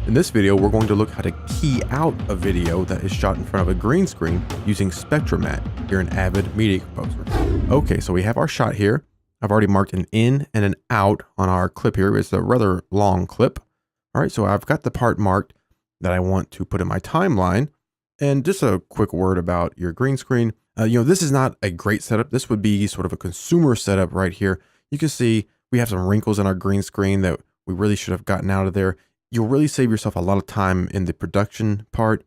In this video, we're going to look how to key out a video that is shot in front of a green screen using SpectraMatte here in Avid Media Composer. Okay, so we have our shot here. I've already marked an in and an out on our clip here. It's a rather long clip. All right, so I've got the part marked that I want to put in my timeline. And just a quick word about your green screen. This is not a great setup. This would be sort of a consumer setup right here. You can see we have some wrinkles in our green screen that we really should have gotten out of there. You'll really save yourself a lot of time in the production part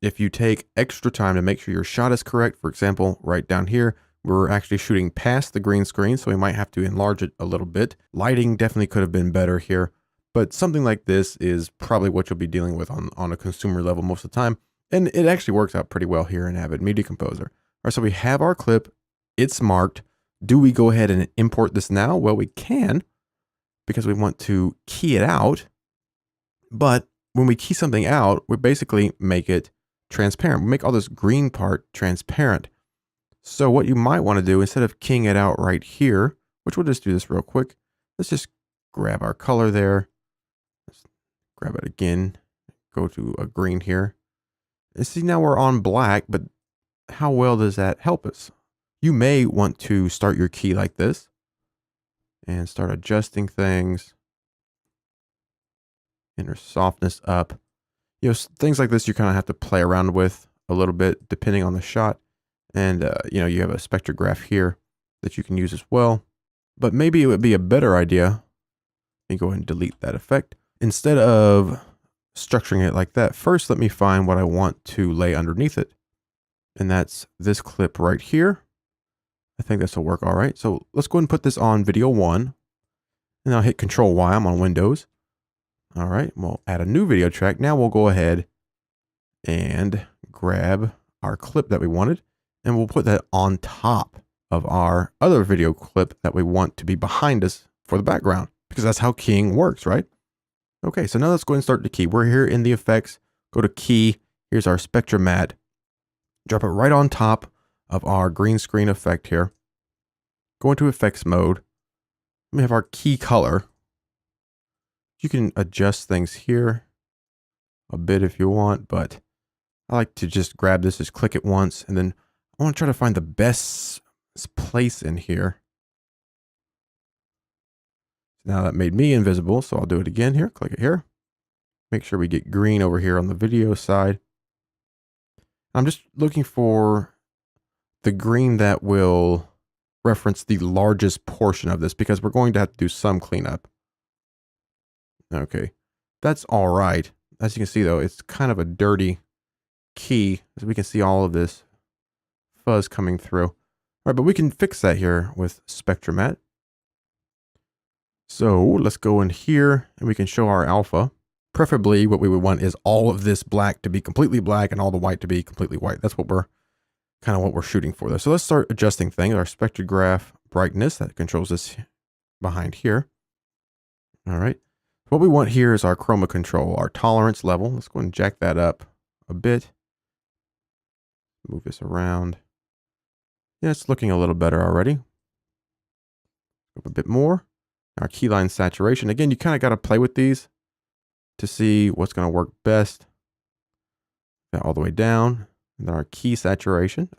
if you take extra time to make sure your shot is correct. For example, right down here, we're actually shooting past the green screen, so we might have to enlarge it a little bit. Lighting definitely could have been better here, but something like this is probably what you'll be dealing with on a consumer level most of the time. And it actually works out pretty well here in Avid Media Composer. All right, so we have our clip, it's marked. Do we go ahead and import this now? Well, we can, because we want to key it out. But when we key something out, we basically make it transparent. We make all this green part transparent. So what you might want to do, instead of keying it out right here, which we'll just do this real quick, let's just grab our color there. Let's grab it again, go to a green here. And see, now we're on black, but how well does that help us? You may want to start your key like this and start adjusting things. Inner softness up. Things like this you kind of have to play around with a little bit depending on the shot. And, you have a spectrograph here that you can use as well. But maybe it would be a better idea. Let me go ahead and delete that effect. Instead of structuring it like that, first let me find what I want to lay underneath it. And that's this clip right here. I think this will work all right. So let's go ahead and put this on video 1. And I'll hit Control Y. I'm on Windows. All right, we'll add a new video track. Now we'll go ahead and grab our clip that we wanted, and we'll put that on top of our other video clip that we want to be behind us for the background, because that's how keying works, right? Okay, so now let's go ahead and start the key. We're here in the effects, go to key. Here's our SpectraMatte. Drop it right on top of our green screen effect here. Go into effects mode. We have our key color. You can adjust things here a bit if you want, but I like to just grab this, just click it once, and then I want to try to find the best place in here. Now that made me invisible, so I'll do it again here. Click it here. Make sure we get green over here on the video side. I'm just looking for the green that will reference the largest portion of this, because we're going to have to do some cleanup. Okay, that's all right. As you can see, though, it's kind of a dirty key, as we can see all of this fuzz coming through. All right, but we can fix that here with SpectraMatte. So let's go in here and we can show our alpha. Preferably what we would want is all of this black to be completely black and all the white to be completely white. That's what we're shooting for there. So let's start adjusting things. Our spectrograph brightness, that controls this behind here. All right. What we want here is our chroma control, our tolerance level. Let's go and jack that up a bit. Move this around. Yeah, it's looking a little better already. Up a bit more. Our keyline saturation. Again, you kind of got to play with these to see what's going to work best. That all the way down. And then our key saturation.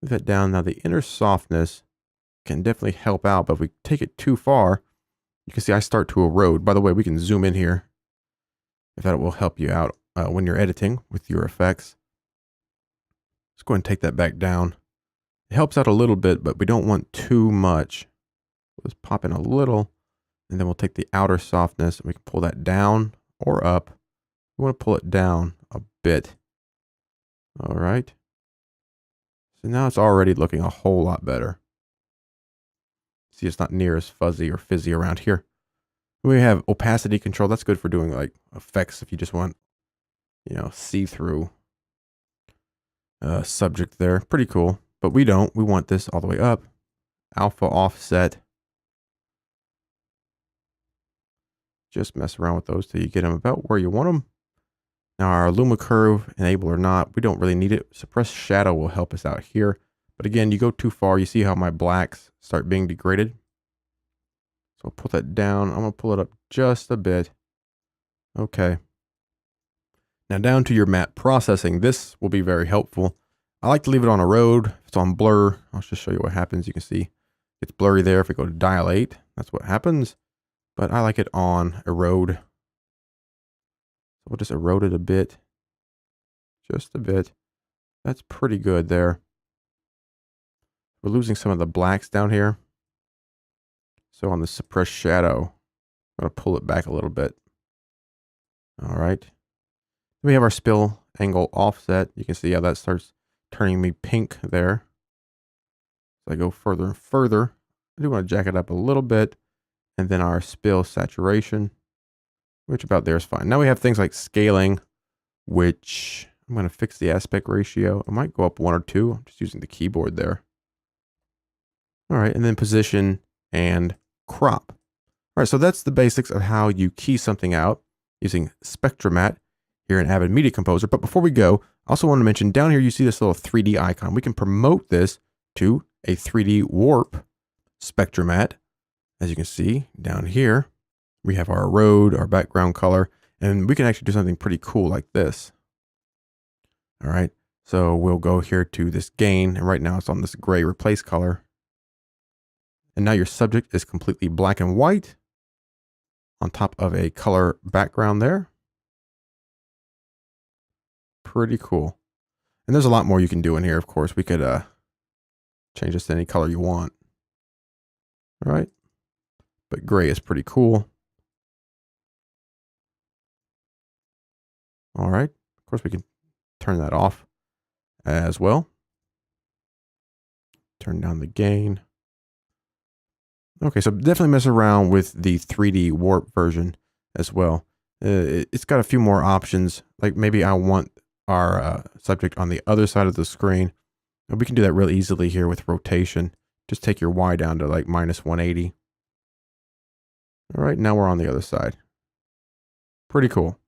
Move that down. Now the inner softness can definitely help out, but if we take it too far, you can see I start to erode. By the way, we can zoom in here if that will help you out when you're editing with your effects. Let's go ahead and take that back down. It helps out a little bit, but we don't want too much. Let's pop in a little, and then we'll take the outer softness and we can pull that down or up. We want to pull it down a bit. All right. So now it's already looking a whole lot better. See, it's not near as fuzzy or fizzy around here. We have opacity control. That's good for doing like effects if you just want, see-through subject there. Pretty cool. But we don't. We want this all the way up. Alpha offset. Just mess around with those till you get them about where you want them. Now our Luma curve, enable or not, we don't really need it. Suppress shadow will help us out here. But again, you go too far, you see how my blacks start being degraded. So I'll pull that down. I'm going to pull it up just a bit. Okay. Now down to your matte processing. This will be very helpful. I like to leave it on a road. If it's on blur, I'll just show you what happens. You can see it's blurry there. If we go to dilate, that's what happens. But I like it on erode. So we'll just erode it a bit. Just a bit. That's pretty good there. We're losing some of the blacks down here. So on the suppress shadow, I'm going to pull it back a little bit. All right. We have our spill angle offset. You can see how that starts turning me pink there. So I go further and further. I do want to jack it up a little bit. And then our spill saturation, which about there is fine. Now we have things like scaling, which I'm going to fix the aspect ratio. I might go up 1 or 2. I'm just using the keyboard there. All right. And then position and crop. All right. So that's the basics of how you key something out using SpectraMatte here in Avid Media Composer. But before we go, I also want to mention down here, you see this little 3D icon. We can promote this to a 3D warp SpectraMatte. As you can see down here, we have our road, our background color, and we can actually do something pretty cool like this. All right. So we'll go here to this gain, and right now it's on this gray replace color. And now your subject is completely black and white on top of a color background there. Pretty cool. And there's a lot more you can do in here. Of course, we could change this to any color you want. All right. But gray is pretty cool. All right. Of course, we can turn that off as well. Turn down the gain. Okay, so definitely mess around with the 3D warp version as well. It's got a few more options. Like maybe I want our subject on the other side of the screen. And we can do that real easily here with rotation. Just take your Y down to like -180. All right, now we're on the other side. Pretty cool.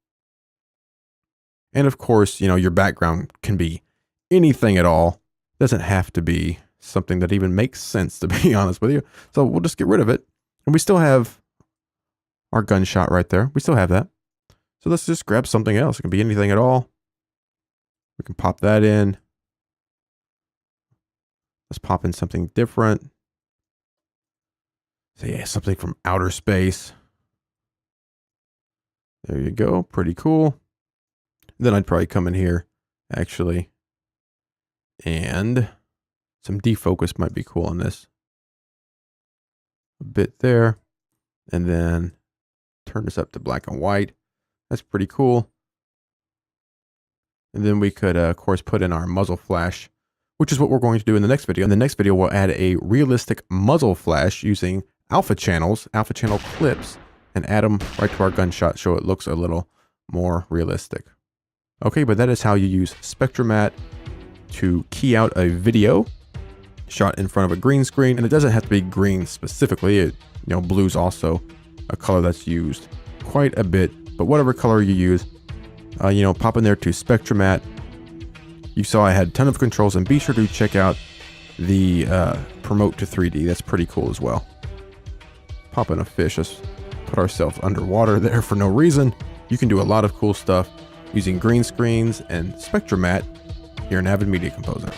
And of course, you know, your background can be anything at all. It doesn't have to be something that even makes sense, to be honest with you. So we'll just get rid of it. And we still have our gunshot right there. We still have that. So let's just grab something else. It can be anything at all. We can pop that in. Let's pop in something different. So yeah, something from outer space. There you go. Pretty cool. Then I'd probably come in here, actually. And some defocus might be cool on this. A bit there. And then turn this up to black and white. That's pretty cool. And then we could, of course, put in our muzzle flash, which is what we're going to do in the next video. In the next video, we'll add a realistic muzzle flash using alpha channel clips, and add them right to our gunshot so it looks a little more realistic. Okay, but that is how you use SpectraMatte to key out a video shot in front of a green screen. And it doesn't have to be green specifically. Blue's also a color that's used quite a bit, but whatever color you use, pop in there to SpectraMatte. You saw I had a ton of controls, and be sure to check out the promote to 3D. That's pretty cool as well. Pop in a fish. Let's put ourselves underwater there for no reason. You can do a lot of cool stuff using green screens and SpectraMatte here in Avid Media Composer.